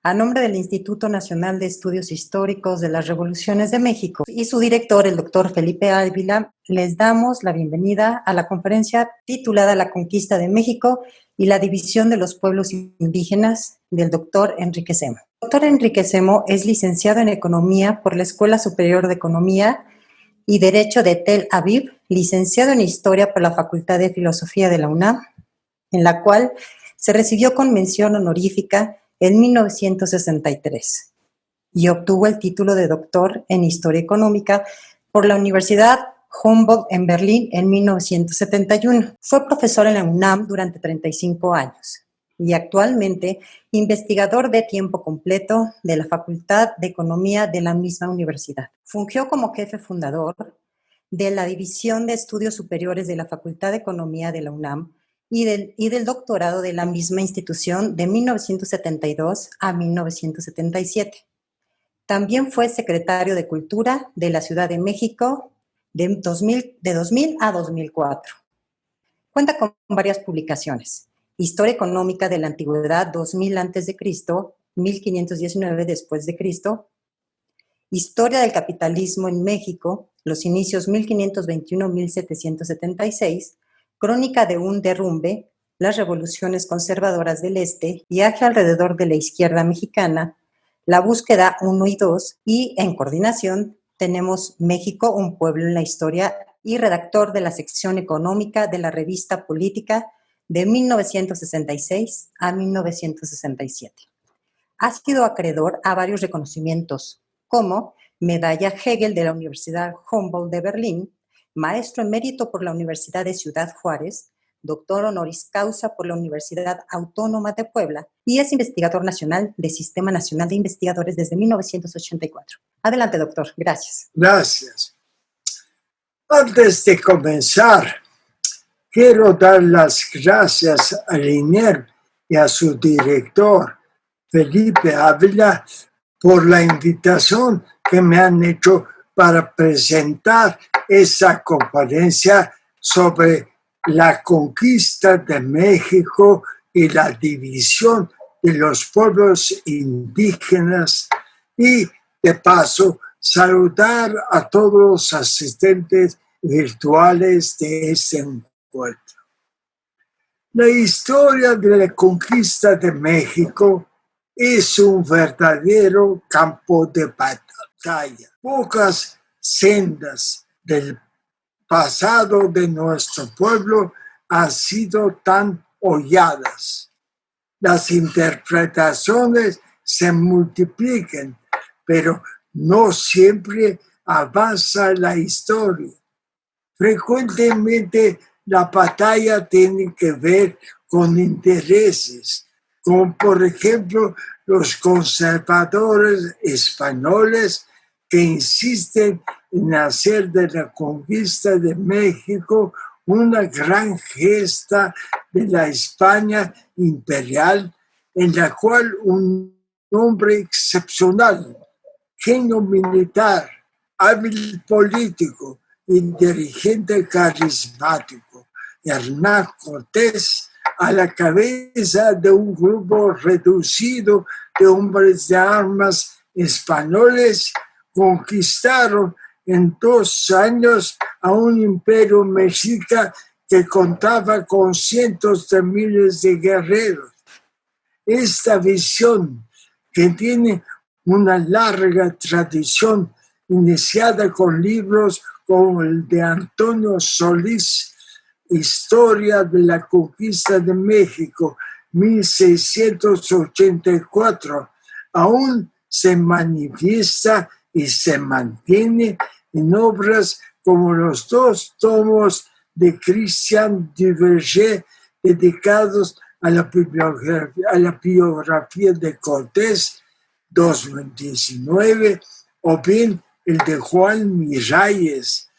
A nombre del Instituto Nacional de Estudios Históricos de las Revoluciones de México y su director, el doctor Felipe Ávila, les damos la bienvenida a la conferencia titulada La Conquista de México y la división de los pueblos indígenas del doctor Enrique Semo. El doctor Enrique Semo es licenciado en Economía por la Escuela Superior de Economía y Derecho de Tel Aviv, licenciado en Historia por la Facultad de Filosofía de la UNAM, en la cual se recibió con mención honorífica en 1963 y obtuvo el título de doctor en Historia Económica por la Universidad Humboldt en Berlín en 1971. Fue profesor en la UNAM durante 35 años y actualmente investigador de tiempo completo de la Facultad de Economía de la misma universidad. Fungió como jefe fundador de la División de Estudios Superiores de la Facultad de Economía de la UNAM y del doctorado de la misma institución de 1972 a 1977. También fue secretario de Cultura de la Ciudad de México de 2000 a 2004. Cuenta con varias publicaciones: Historia Económica de la Antigüedad 2000 a.C., 1519 después de Cristo, Historia del Capitalismo en México, los inicios 1521-1776, Crónica de un derrumbe, las revoluciones conservadoras del Este, Viaje alrededor de la izquierda mexicana, La búsqueda 1 y 2, y en coordinación tenemos México, un pueblo en la historia, y redactor de la sección económica de la revista Política de 1966 a 1967. Ha sido acreedor a varios reconocimientos, como Medalla Hegel de la Universidad Humboldt de Berlín, Maestro Emérito por la Universidad de Ciudad Juárez, Doctor Honoris Causa por la Universidad Autónoma de Puebla y es investigador nacional del Sistema Nacional de Investigadores desde 1984. Adelante, doctor. Gracias. Gracias. Antes de comenzar, quiero dar las gracias al INER y a su director, Felipe Ávila, por la invitación que me han hecho para presentar esa conferencia sobre la conquista de México y la división de los pueblos indígenas y, de paso, saludar a todos los asistentes virtuales de este encuentro. La historia de la conquista de México es un verdadero campo de batalla. Pocas sendas del pasado de nuestro pueblo han sido tan holladas. Las interpretaciones se multiplican, pero no siempre avanza la historia. Frecuentemente la batalla tiene que ver con intereses, como por ejemplo los conservadores españoles que insisten en hacer de la conquista de México una gran gesta de la España imperial, en la cual un hombre excepcional, genio militar, hábil político y dirigente carismático, Hernán Cortés, a la cabeza de un grupo reducido de hombres de armas españoles, conquistaron en 2 años a un imperio mexica que contaba con cientos de miles de guerreros. Esta visión, que tiene una larga tradición iniciada con libros como el de Antonio Solís, Historia de la Conquista de México, 1684, aún se manifiesta y se mantiene en obras como los 2 tomos de Christian Duverger dedicados a la biografía de Cortés, 2019, o bien el de Juan Miralles,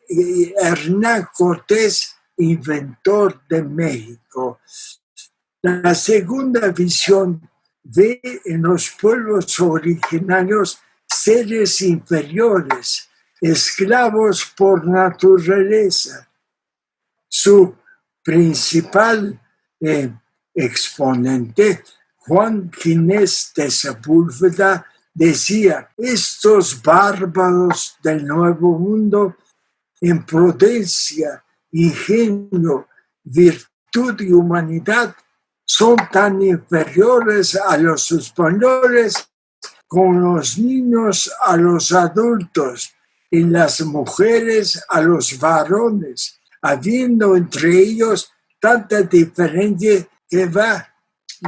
Hernán Cortés, inventor de México. La segunda visión ve en los pueblos originarios seres inferiores, esclavos por naturaleza. Su principal exponente Juan Ginés de Sepúlveda decía: estos bárbaros del Nuevo Mundo, en prudencia, ingenio, virtud y humanidad, son tan inferiores a los españoles como los niños a los adultos y las mujeres a los varones, habiendo entre ellos tanta diferencia que va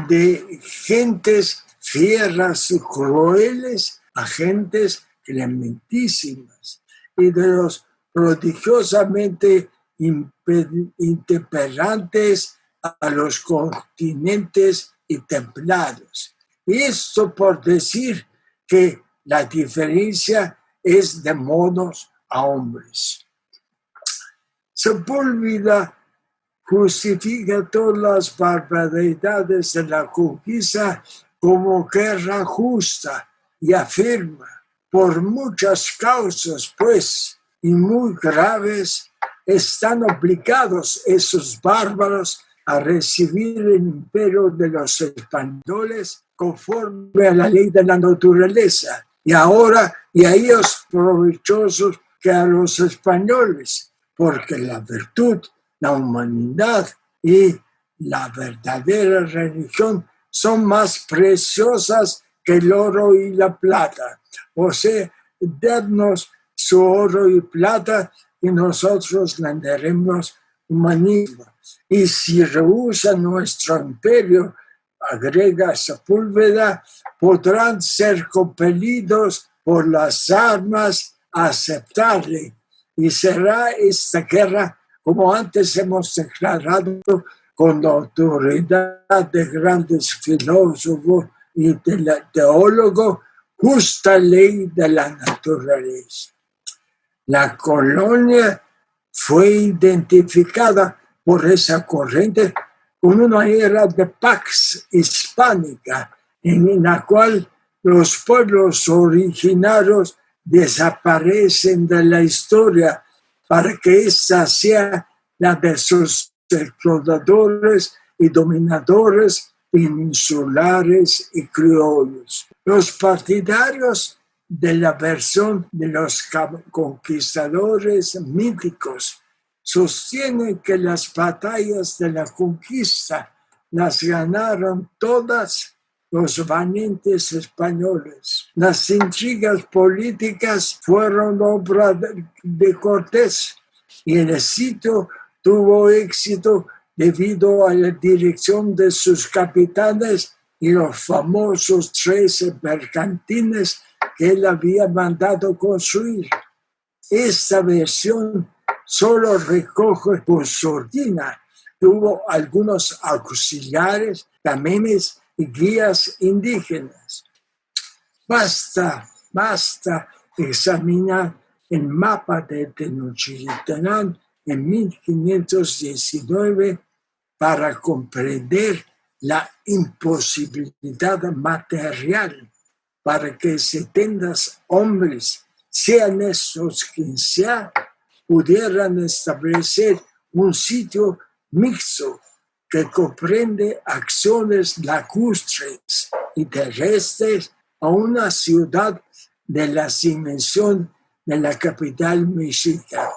de gentes fieras y crueles a gentes clementísimas, y de los prodigiosamente intemperantes a los continentes y templados. Y esto por decir que la diferencia es de modos a hombres. Sepúlveda justifica todas las barbaridades de la conquista como guerra justa y afirma: por muchas causas, pues, y muy graves, están obligados esos bárbaros a recibir el imperio de los españoles conforme a la ley de la naturaleza, y ahora y a ellos provechosos que a los españoles, porque la virtud, la humanidad y la verdadera religión son más preciosas que el oro y la plata. O sea, dadnos su oro y plata y nosotros le daremos humanismo. Y si rehusan nuestro imperio, agrega Sepúlveda, podrán ser compelidos por las armas a aceptarle. Y será esta guerra, como antes hemos declarado, con la autoridad de grandes filósofos y de teólogos, justa ley de la naturaleza. La colonia fue identificada por esa corriente con una era de pax hispánica, en la cual los pueblos originarios desaparecen de la historia para que esta sea la de sus exploradores y dominadores peninsulares y criollos. Los partidarios de la versión de los conquistadores míticos sostienen que las batallas de la conquista las ganaron todas los valientes españoles. Las intrigas políticas fueron obra de Cortés y el sitio tuvo éxito debido a la dirección de sus capitanes y los famosos 13 bergantines que él había mandado construir. Esta versión solo recoge por sordina. Hubo algunos auxiliares, tamenes y guías indígenas. Basta examinar el mapa de Tenochtitlán en 1519 para comprender la imposibilidad material para que 70 hombres, sean estos quien sea, pudieran establecer un sitio mixto que comprende acciones lacustres y terrestres a una ciudad de la dimensión de la capital mexica.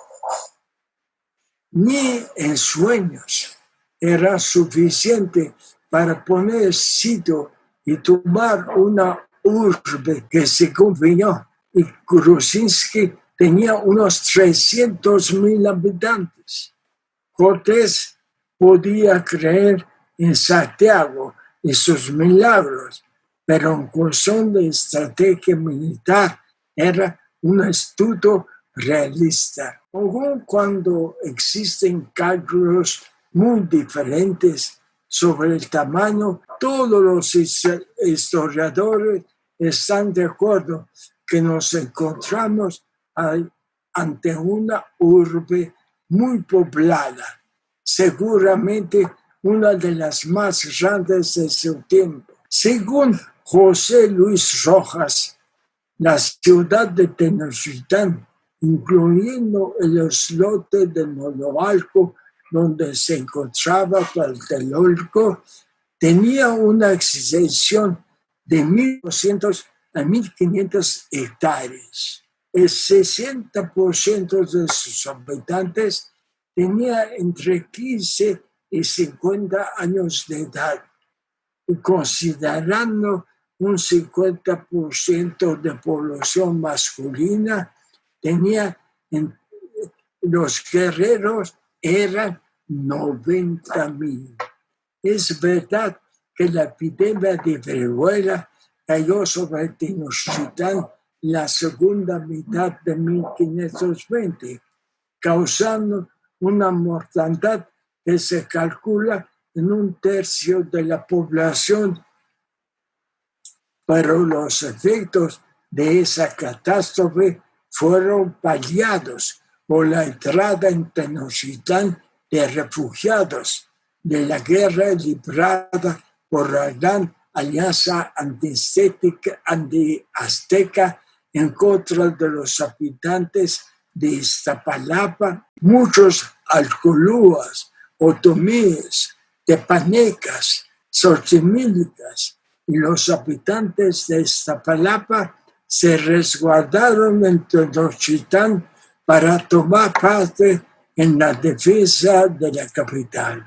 Ni en sueños era suficiente para poner sitio y tomar una urbe que se convino, y Kruczynski tenía unos 300,000 habitantes. Cortés podía creer en Santiago y sus milagros, pero en cuestión de estrategia militar era un astuto realista. Aun cuando existen cálculos muy diferentes sobre el tamaño, todos los historiadores están de acuerdo que nos encontramos ante una urbe muy poblada, seguramente una de las más grandes de su tiempo. Según José Luis Rojas, la ciudad de Tenochtitlán, incluyendo el islote de Monoalco, donde se encontraba Tlatelolco, tenía una extensión de 1.200 a 1.500 hectáreas. El 60% de sus habitantes tenía entre 15 y 50 años de edad, y considerando un 50% de población masculina, los guerreros eran 90,000. Es verdad que la epidemia de viruela cayó sobre Tenochtitlán en la segunda mitad de 1520, causando una mortandad que se calcula en 1/3 de la población, pero los efectos de esa catástrofe fueron paliados por la entrada en Tenochtitlán de refugiados de la guerra librada por la Gran Alianza Anti-Azteca en contra de los habitantes de Iztapalapa. Muchos alcolúas, otomíes, tepanecas, xochimilcas y los habitantes de Iztapalapa se resguardaron en Tenochtitlán para tomar parte en la defensa de la capital.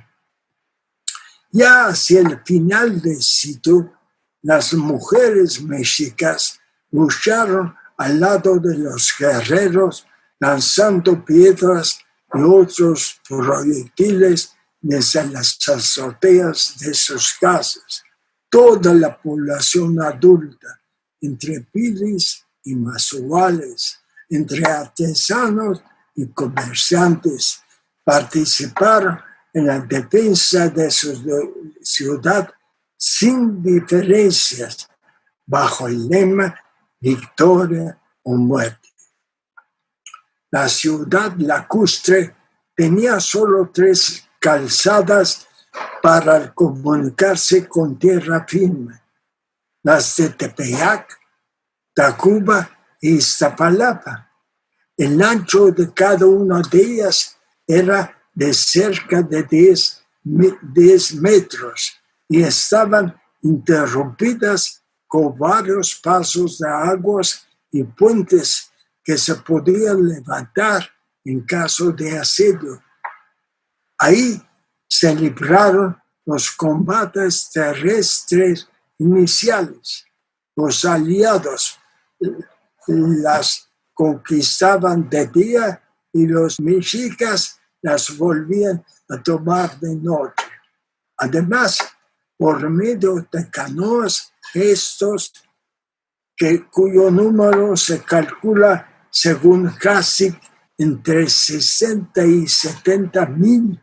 Ya hacia el final del sitio, las mujeres mexicas lucharon al lado de los guerreros, lanzando piedras y otros proyectiles desde las azoteas de sus casas. Toda la población adulta, entre pilis y mazuales, entre artesanos y comerciantes, participaron en la defensa de su ciudad sin diferencias, bajo el lema victoria o muerte. La ciudad lacustre tenía solo 3 calzadas para comunicarse con tierra firme: las de Tepeyac, Tacuba e Iztapalapa. El ancho de cada una de ellas era de cerca de 10 metros y estaban interrumpidas con varios pasos de aguas y puentes que se podían levantar en caso de asedio. Ahí se libraron los combates terrestres iniciales. Los aliados las conquistaban de día y los mexicas las volvían a tomar de noche. Además, por medio de canoas, cuyo número se calcula según Hasek entre 60 y 70,000,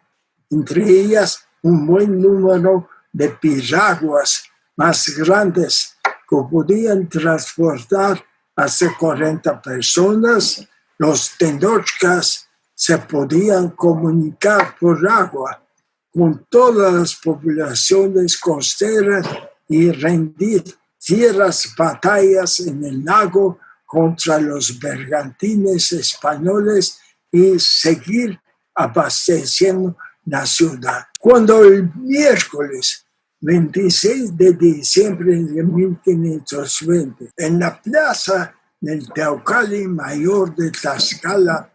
entre ellas un buen número de piraguas más grandes que podían transportar hasta 40 personas. Los tenochcas se podían comunicar por agua con todas las poblaciones costeras y rendir fieras batallas en el lago contra los bergantines españoles y seguir abasteciendo la ciudad. Cuando el miércoles 26 de diciembre de 1520, en la plaza del Teocalli Mayor de Tlaxcala,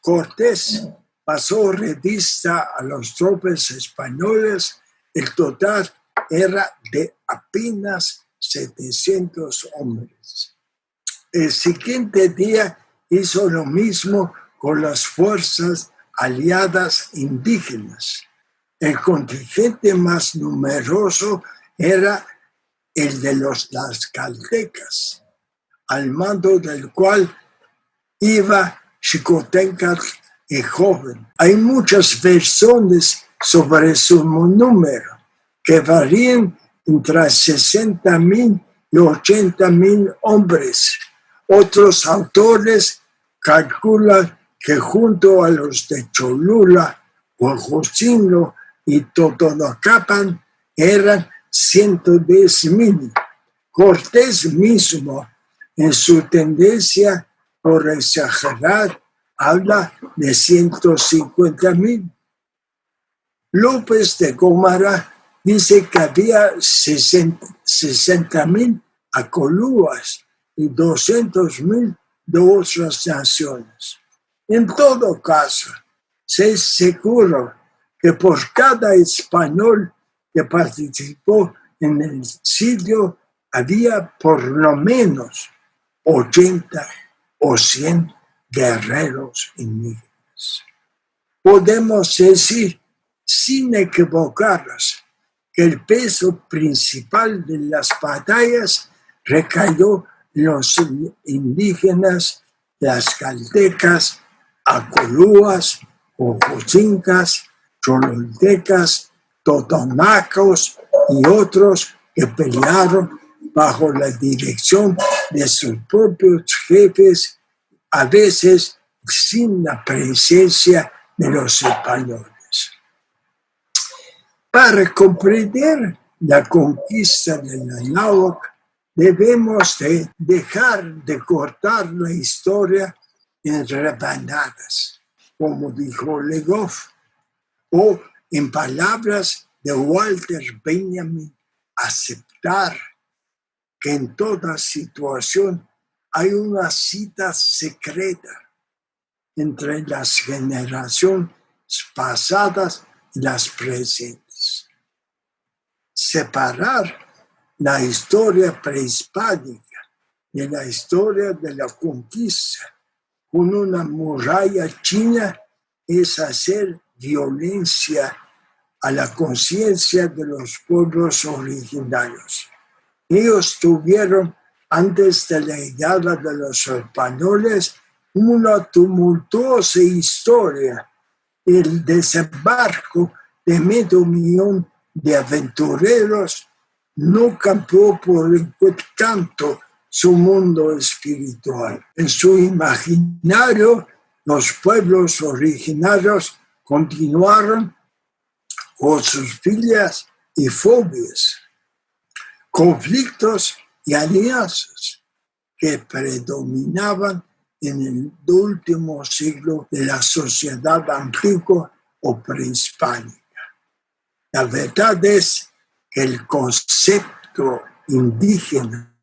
Cortés pasó revista a los tropas españoles. El total era de apenas 700 hombres. El siguiente día hizo lo mismo con las fuerzas aliadas indígenas. El contingente más numeroso era el de los tlaxcaltecas, al mando del cual iba Xicoténcatl el joven. Hay muchas versiones sobre su número, que varían entre 60,000 y 80,000 hombres. Otros autores calculan que junto a los de Cholula, Huejotzingo y Totonacapan eran 110,000. Cortés mismo, en su tendencia por exagerar, habla de 150,000. López de Gómara dice que había 60,000 acolúas y 200,000 de otras naciones. En todo caso, sé seguro que por cada español que participó en el sitio había por lo menos 80 o 100 guerreros indígenas. Podemos decir, sin equivocarnos, que el peso principal de las batallas recayó en los indígenas tlaxcaltecas, acolúas, ojochincas, cholultecas, totonacos y otros que pelearon bajo la dirección de sus propios jefes, a veces sin la presencia de los españoles. Para comprender la conquista de Anáhuac, debemos de dejar de cortar la historia en rebanadas, como dijo Legoff, o en palabras de Walter Benjamin, aceptar que en toda situación hay una cita secreta entre las generaciones pasadas y las presentes. Separar la historia prehispánica de la historia de la conquista con una muralla china es hacer violencia a la conciencia de los pueblos originarios. Ellos tuvieron, antes de la llegada de los españoles, una tumultuosa historia. El desembarco de 500,000 de aventureros no cambió por tanto su mundo espiritual. En su imaginario, los pueblos originarios continuaron con sus filias y fobias, conflictos y alianzas que predominaban en el último siglo de la sociedad antigua o prehispánica. La verdad es que el concepto indígena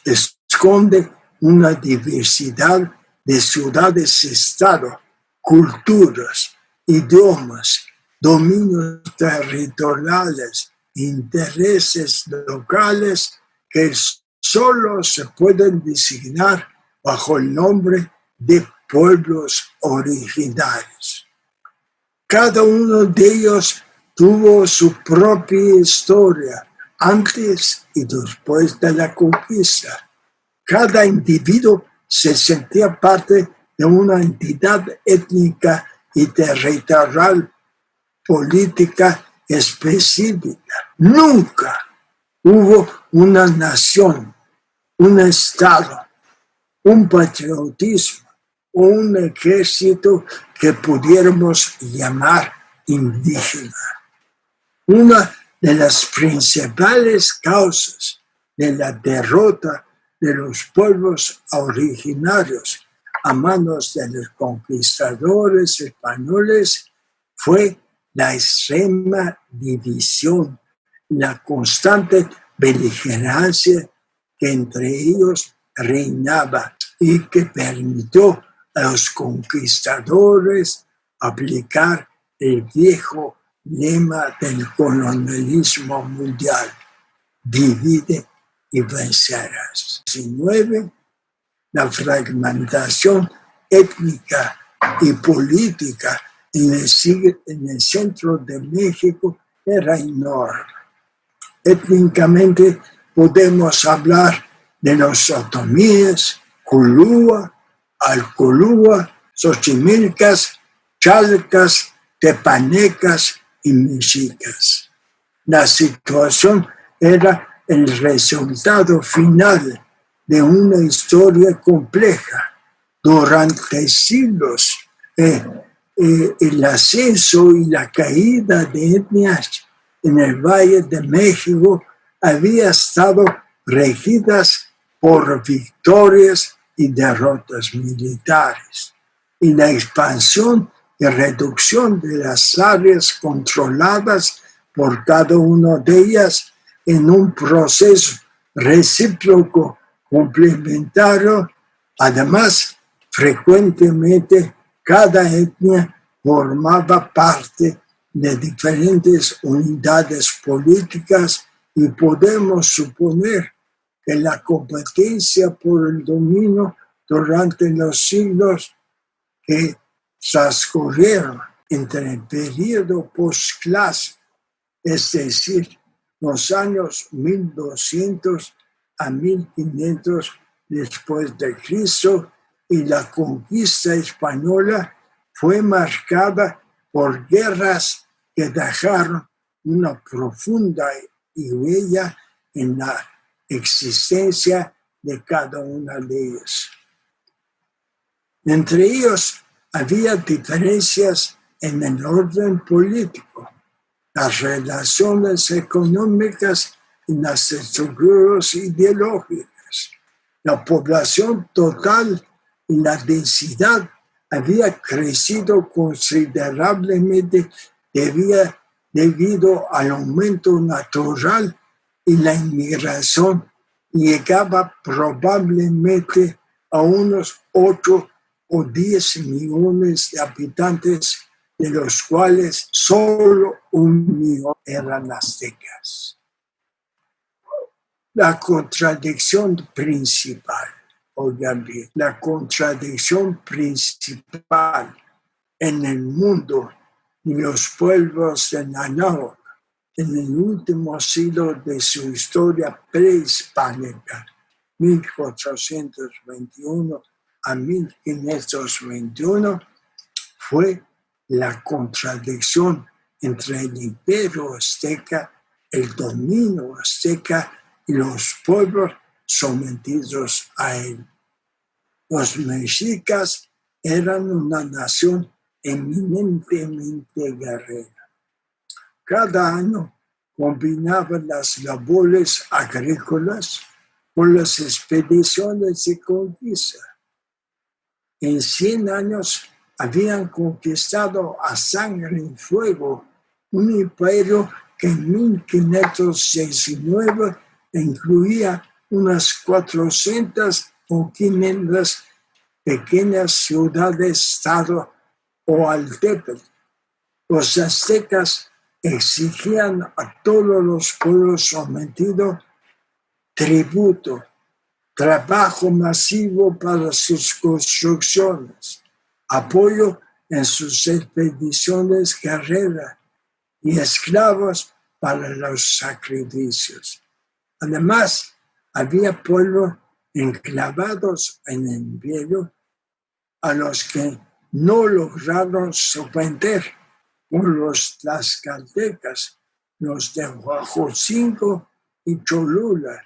esconde una diversidad de ciudades-estado, culturas, idiomas, dominios territoriales, intereses locales que solo se pueden designar bajo el nombre de pueblos originarios. Cada uno de ellos tuvo su propia historia antes y después de la conquista. Cada individuo se sentía parte de una entidad étnica y territorial política específica. Nunca hubo una nación, un estado, un patriotismo o un ejército que pudiéramos llamar indígena. Una de las principales causas de la derrota de los pueblos originarios a manos de los conquistadores españoles fue la extrema división, la constante beligerancia que entre ellos reinaba y que permitió a los conquistadores aplicar el viejo lema del colonialismo mundial: divide y vencerás. 19. La fragmentación étnica y política en el centro de México era enorme. Étnicamente podemos hablar de los otomíes, culúa, alcolúa, xochimilcas, chalcas, tepanecas y mexicas. La situación era el resultado final de una historia compleja. Durante siglos, el ascenso y la caída de etnias en el Valle de México había estado regidas por victorias y derrotas militares, y la expansión y reducción de las áreas controladas por cada una de ellas en un proceso recíproco complementario. Además, frecuentemente cada etnia formaba parte de diferentes unidades políticas y podemos suponer que la competencia por el dominio durante los siglos que transcurrieron entre el periodo postclásico, es decir, los años 1200 a 1500 después de Cristo, y la conquista española fue marcada por guerras que dejaron una profunda huella en la existencia de cada una de ellas. Entre ellos había diferencias en el orden político, las relaciones económicas y las estructuras ideológicas. La población total y la densidad había crecido considerablemente debido al aumento natural y la inmigración, llegaba probablemente a unos 8 o 10 millones de habitantes, de los cuales solo 1 millón eran aztecas. La contradicción principal, oigan bien, la contradicción principal en el mundo y los pueblos de Nanáhuac en el último siglo de su historia prehispánica, 1421 a 1521, fue la contradicción entre el imperio azteca, el dominio azteca y los pueblos sometidos a él. Los mexicas eran una nación eminentemente guerrera. Cada año combinaban las labores agrícolas con las expediciones de conquista. En 100 años habían conquistado a sangre y fuego un imperio que en 1519 incluía unas 400 o 500 pequeñas ciudades-estado o aldeias. Los aztecas exigían a todos los pueblos sometidos tributo, trabajo masivo para sus construcciones, apoyo en sus expediciones guerreras y esclavos para los sacrificios. Además, había pueblos enclavados en el imperio a los que no lograron someter, como los tlaxcaltecas, los de Huajotzinco y Cholula,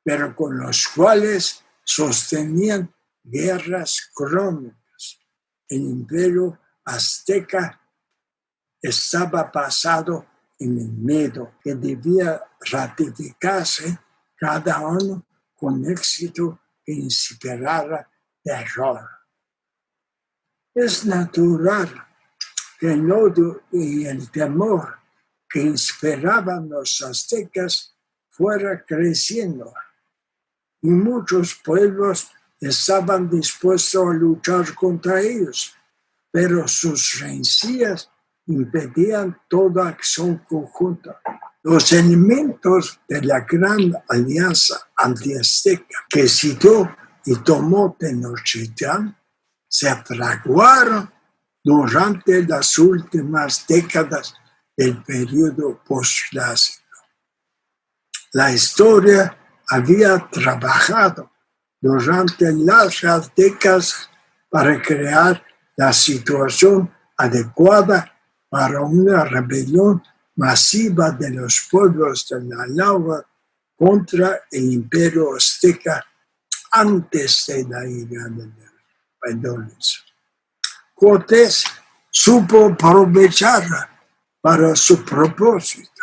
pero con los cuales sostenían guerras crónicas. El imperio azteca estaba basado en el miedo, que debía ratificarse cada año con éxito que inspirara terror. Es natural que el odio y el temor que inspiraban los aztecas fuera creciendo, y muchos pueblos estaban dispuestos a luchar contra ellos, pero sus rencillas impedían toda acción conjunta. Los elementos de la Gran Alianza Antiazteca que sitió y tomó Tenochtitlán se fraguaron durante las últimas décadas del periodo postclásico. La historia había trabajado durante largas décadas para crear la situación adecuada para una rebelión masiva de los pueblos de Nanáhuac contra el imperio azteca antes de la llegada de los españoles. Cortés supo aprovecharla para su propósito,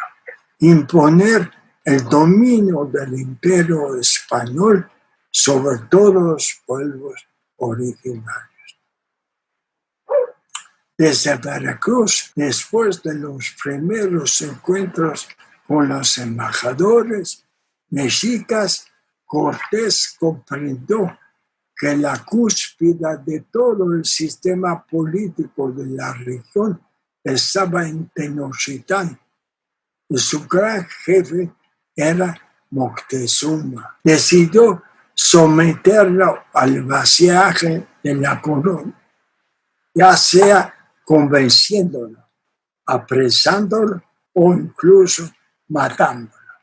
imponer el dominio del imperio español sobre todos los pueblos originarios. Desde Veracruz, después de los primeros encuentros con los embajadores mexicas, Cortés comprendió que la cúspide de todo el sistema político de la región estaba en Tenochtitlán y su gran jefe era Moctezuma. Decidió someterlo al vaciaje de la corona, ya sea convenciéndolo, apresándolo o incluso matándolo.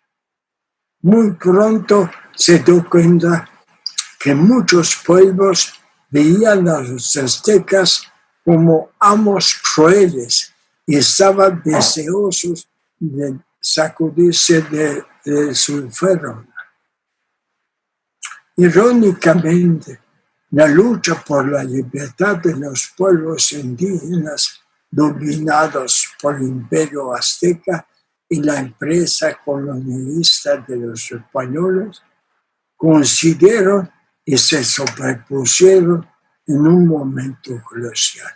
Muy pronto se dio cuenta que muchos pueblos veían a los aztecas como amos crueles y estaban deseosos de sacudirse de su ferro. Irónicamente, la lucha por la libertad de los pueblos indígenas dominados por el imperio azteca y la empresa colonialista de los españoles coincidieron y se sobrepusieron en un momento crucial.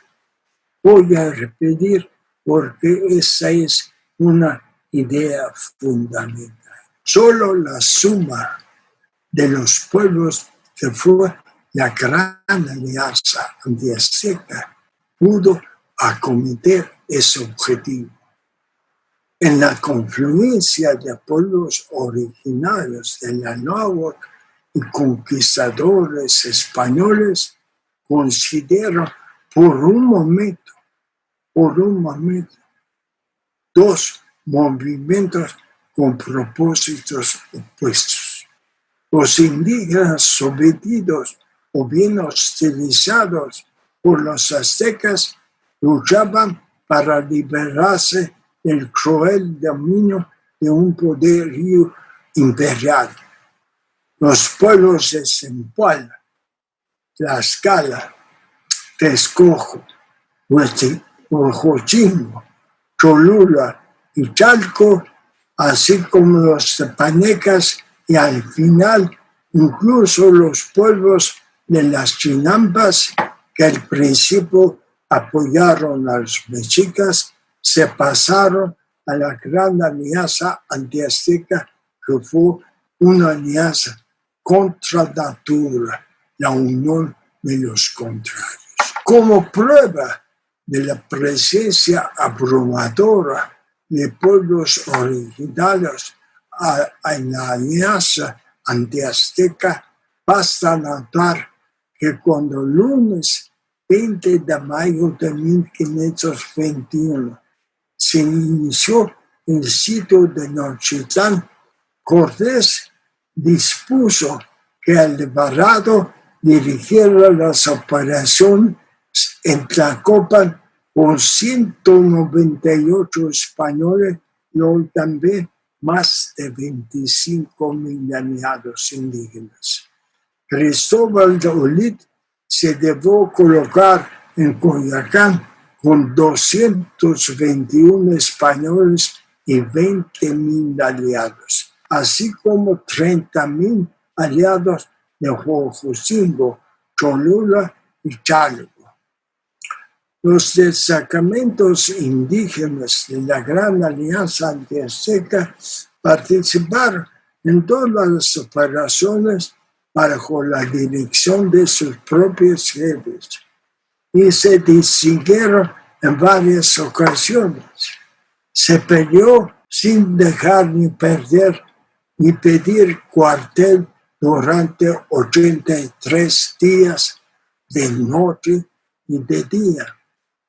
Voy a repetir porque esa es una idea fundamental. Solo la suma de los pueblos que fue la gran alianza antiazteca pudo acometer ese objetivo. En la confluencia de pueblos originarios de la náhuatl y conquistadores españoles, considero por un momento, dos movimientos con propósitos opuestos. Los indígenas sometidos o bien hostilizados por los aztecas luchaban para liberarse del cruel dominio de un poderío imperial. Los pueblos de Zempoala, Tlaxcala, Texcoco, Huejotzingo, Cholula y Chalco, así como los tepanecas y al final incluso los pueblos de las Chinampas que al principio apoyaron a los mexicas, se pasaron a la gran alianza antiazteca, que fue una alianza contra natura, la unión de los contrarios. Como prueba de la presencia abrumadora de pueblos originarios en la alianza antiazteca, basta notar que cuando el lunes 20 de mayo de 1521 se inició el sitio de Tenochtitlán, Cortés dispuso que Alvarado dirigiera las operaciones en Tlacopan con 198 españoles y hoy también más de 25,000 aliados indígenas. Cristóbal de Olid se debió colocar en Coyoacán con 221 españoles y 20,000 aliados, así como 30,000 aliados de Huejotzingo, Cholula y Chalco. Los destacamentos indígenas de la Gran Alianza Antiazteca participaron en todas las operaciones bajo la dirección de sus propios jefes y se distinguieron en varias ocasiones. Se peleó sin dejar ni perder ni pedir cuartel durante 83 días de noche y de día,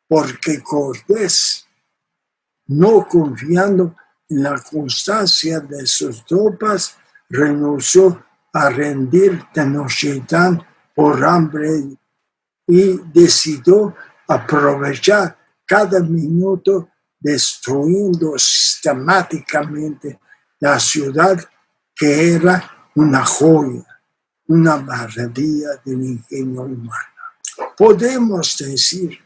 porque Cortés, no confiando en la constancia de sus tropas, renunció a rendir Tenochtitlán por hambre y decidió aprovechar cada minuto destruyendo sistemáticamente la ciudad que era una joya, una maravilla del ingenio humano. Podemos decir,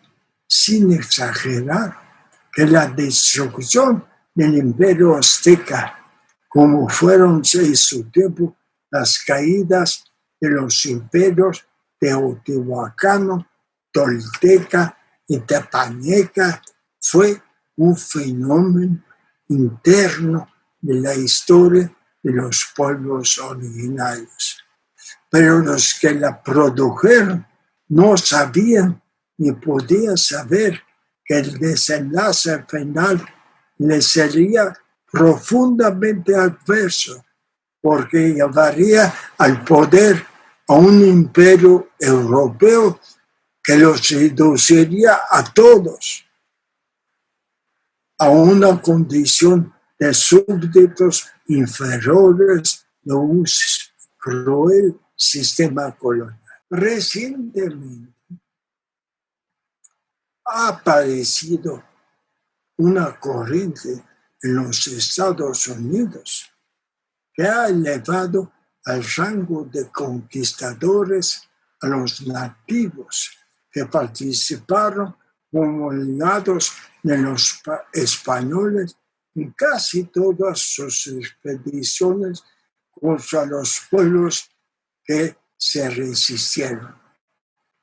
sin exagerar, que la destrucción del imperio azteca, como fueron en su tiempo las caídas de los imperios teotihuacano, tolteca y Tepaneca fue un fenómeno interno de la historia de los pueblos originarios. Pero los que la produjeron no sabían ni podían saber que el desenlace final les sería profundamente adverso, porque llevaría al poder a un imperio europeo que los reduciría a todos a una condición de súbditos inferiores de un cruel sistema colonial. Recientemente ha aparecido una corriente en los Estados Unidos que ha elevado al rango de conquistadores a los nativos que participaron como aliados de los españoles en casi todas sus expediciones contra los pueblos que se resistieron.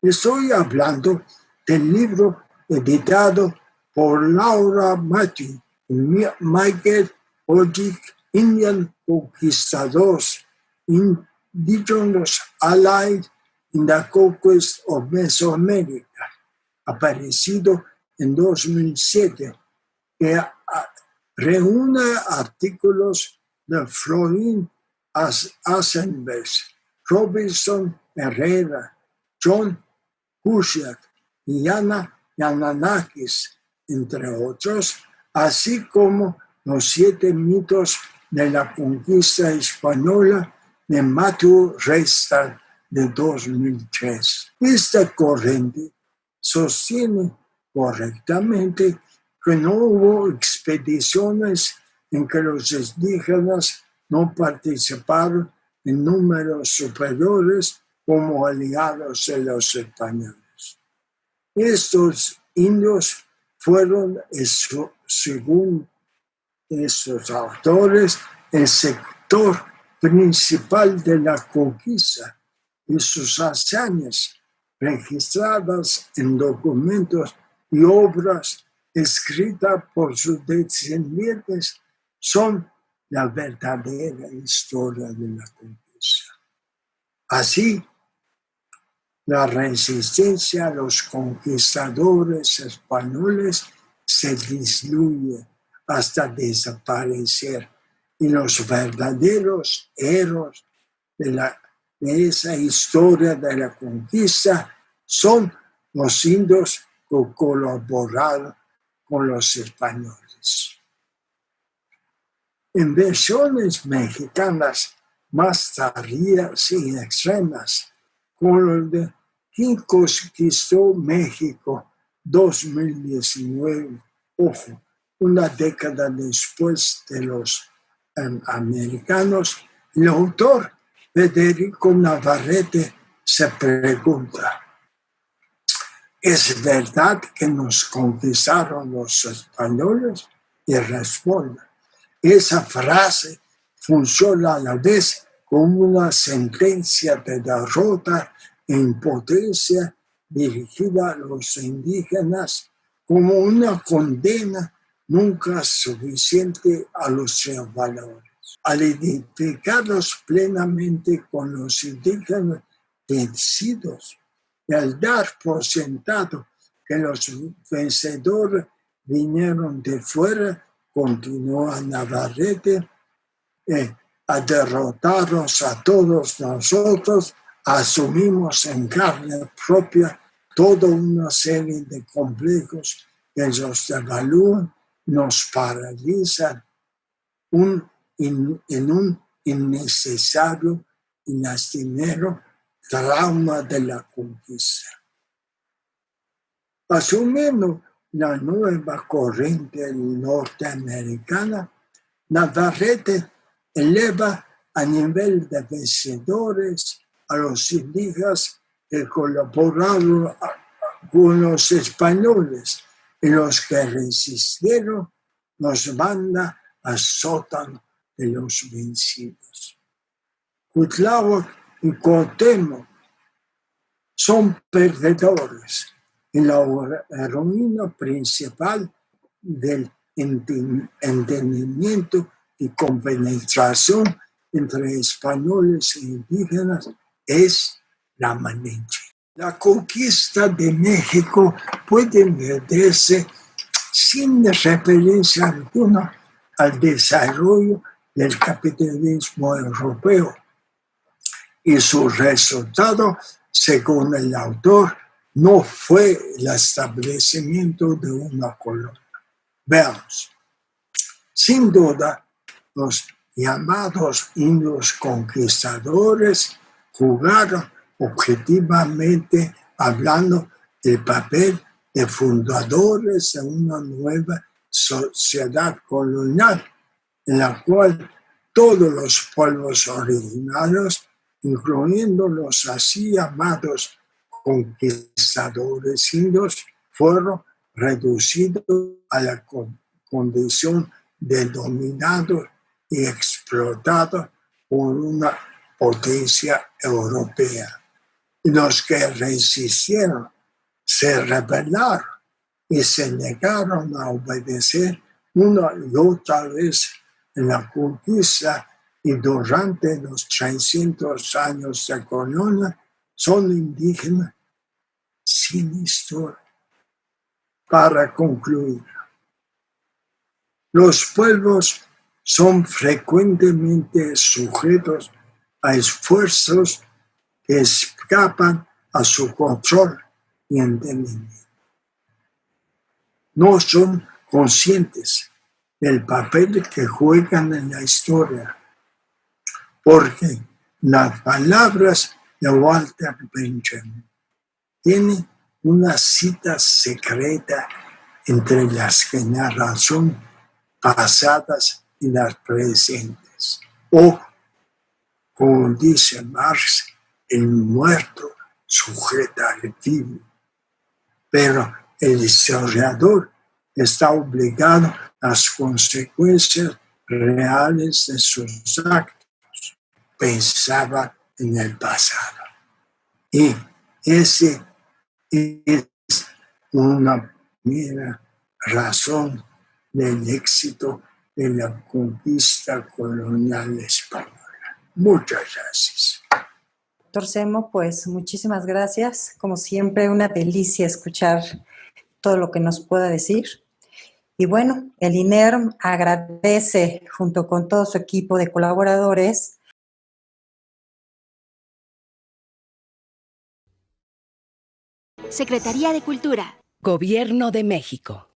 Estoy hablando del libro editado por Laura Matthew y Michael Odick, Indian Conquistadors, Indigenous Allies in the Conquest of Mesoamerica, aparecido en 2007, que reúne artículos de Florin Asenberg, Robinson Herrera, John Cusick y Ana Yananakis, entre otros, así como los 7 mitos de la conquista española de Matthew Reichstadt de 2003. Esta corriente sostiene correctamente que no hubo expediciones en que los indígenas no participaron en números superiores como aliados de los españoles. Estos indios fueron, según estos autores, el sector principal de la conquista y sus hazañas registradas en documentos y obras escritas por sus descendientes son la verdadera historia de la conquista. Así, la resistencia a los conquistadores españoles se diluye hasta desaparecer y los verdaderos héroes de esa historia de la conquista son los indios que colaboraron con los españoles. En versiones mexicanas más tardías y extremas, como lo de ¿Quién conquistó México 2019? Ojo, una década después de los americanos, el autor Federico Navarrete se pregunta: ¿es verdad que nos conquistaron los españoles? Y responde: esa frase funciona a la vez como una sentencia de derrota e impotencia dirigida a los indígenas, como una condena nunca suficiente a los valores. Al identificarlos plenamente con los indígenas vencidos y al dar por sentado que los vencedores vinieron de fuera, continúa Navarrete, a derrotarnos a todos nosotros, asumimos en carne propia toda una serie de complejos que nos devalúan, nos paralizan en un innecesario y lastimero trauma de la conquista. Asumiendo la nueva corriente norteamericana, Navarrete eleva a nivel de vencedores a los indígenas que colaboraron con los españoles y los que resistieron los manda al sótano de los vencidos. Cuitláhuac y Cuauhtémoc son perdedores y la heroína principal del entendimiento y compenetración entre españoles e indígenas es la Malinche. La conquista de México puede entenderse sin referencia alguna al desarrollo del capitalismo europeo y su resultado, según el autor, no fue el establecimiento de una colonia. Veamos. Sin duda, los llamados indios conquistadores jugaron objetivamente hablando el papel de fundadores de una nueva sociedad colonial, en la cual todos los pueblos originarios, incluyendo los así llamados conquistadores indios, fueron reducidos a la condición de dominados y explotados por una potencia europea. Y los que resistieron se rebelaron y se negaron a obedecer una y otra vez en la conquista, y durante los 300 años de colonia son indígenas sin historia. Para concluir, los pueblos son frecuentemente sujetos a esfuerzos que escapan a su control y entendimiento. No son conscientes del papel que juegan en la historia, porque las palabras de Walter Benjamin tienen una cita secreta entre las generaciones pasadas y las presentes. O, como dice Marx, el muerto sujeta al vivo. Pero el historiador está obligado a las consecuencias reales de sus actos. Pensaba en el pasado. Y ese es una primera razón del éxito de la conquista colonial española. Muchas gracias. Doctor Semo, pues muchísimas gracias. Como siempre, una delicia escuchar todo lo que nos pueda decir. Y bueno, el INERM agradece, junto con todo su equipo de colaboradores, Secretaría de Cultura. Gobierno de México.